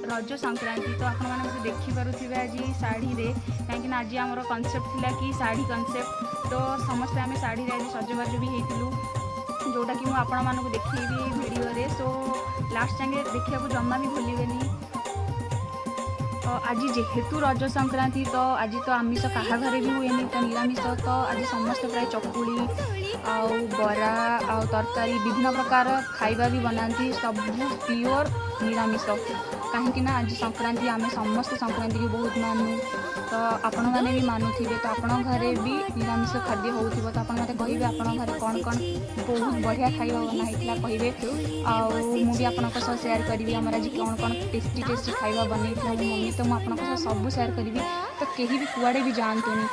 रज संक्रांति तो आपण मैंने देखिपे आज शाढ़ी रे कहीं आज आमर कनसेप्ट थिला कि शाढ़ी कनसेप्ट तो समस्ते आम शाढ़ी आज सजबाज भी होइतिलु जोटा कि मुझे आपण मानक देखी वीडियो रे सो लास्ट जाके देखा जमा भी भूलिबेनी। तो आज जेहेतु रज संक्रांति तो आज तो आमिष क्या घरे भी हुए तो निरामिष तो आज समस्ते प्राय चकुली आउ बरा आउ तरकारी विभिन्न प्रकार खाइबा भी बनाती सब प्योर निरामिष कहीं आज संक्रांति आम समस्त संक्रांति की बहुत मानू तो आपण मैंने भी मानुथिबे तो आपण घरे भी निरामिष खाद्य होउथिबो तो आपण मते कहिबे आपण घरे कौन कौन बहुत बढ़िया खाइबा बना हेतला कहिबे आउ मु भी आपनक सह शेयर करिवि हमर आज कौन कौन टेस्टी टेस्टी खाइबा बनैथिला मम्मी तो मु आपनक सह सब शेयर करिवि तो केही भी कुआडे भी जानतुनी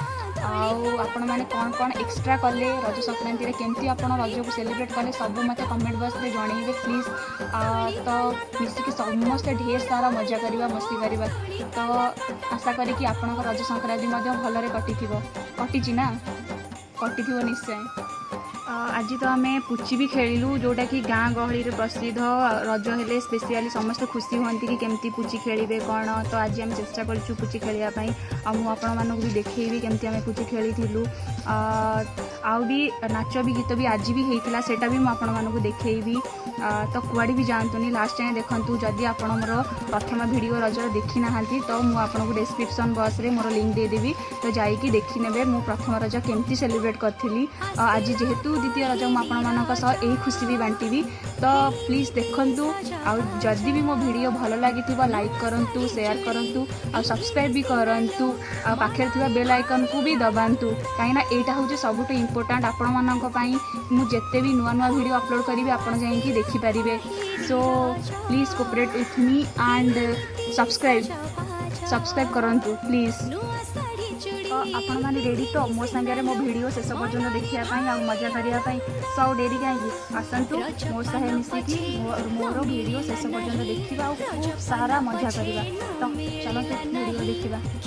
आउ आपण माने कौन कौन एक्स्ट्रा कले रज संक्रांति रे केमती आपण रज को सेलिब्रेट कले सब मते कमेंट बॉक्स रे जणैबे प्लीज तो मिसिक समस्त ढेर सारा मजा करवा मस्ती करवा तो आशा करी कि आपण रज संक्रांति भलरे कटी ना कटी निश्चय। आज तो आम पुची भी खेलु जोटा कि गाँ गहली प्रसिद्ध रज हेले स्पेशली समस्त खुशी हमें कि केमती पुची खेलिए कौन तो आज आम चेष्टा करूँ पुची खेलने मुझे भी देखी केमती आम पुची खेलु आउ भी नाच भी गीत भी आज भी होता सेटा भी मुझे देखी तो कुआड़े भी जातुनी लास्ट टाइम देखूँ जदि आप मोर प्रथम वीडियो रजर देखी ना तो मुझे डिस्क्रिप्शन बॉक्स रे मोर लिंक देदेवी तो जाइए देखी ने मु प्रथम रज केमती सेलिब्रेट करी आज जेहेतु द्वितीय रज मुझे यही खुशी भी बांटी तो प्लीज देखूँ आदि भी मो वीडियो भल लगी लाइक करूँ शेयर करूँ आ सब्सक्राइब भी करूँ पाखे थी बेल आइकन को भी दबातु कहीं यहाँ हूँ सबुठ इम्पोर्टाट आपण मुझे भी नुआ नुआ वीडियो अपलोड करी आपड़ जाकि देखिपारे so please cooperate with me and subscribe करूँ प्लीज। तो आपण मैंने रेडी तो मो सांगे मो वीडियो शेष पर्यटन देखापी आ मजा करने सो डेरी कहीं आसतु मो सह मिसिकी मोर वीडियो शेष पर्यटन देखा खूब सारा मजा करवा तो चलते वीडियो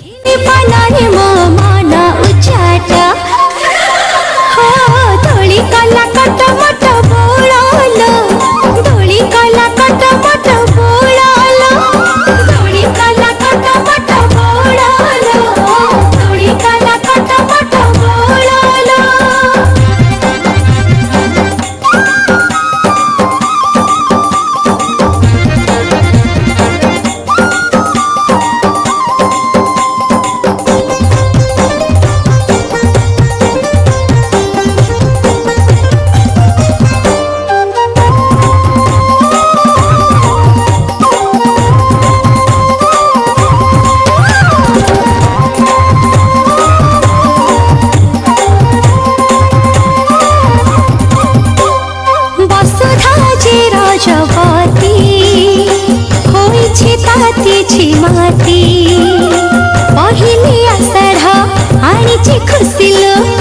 माती पहिले आषाढ़ आनी खुशी लो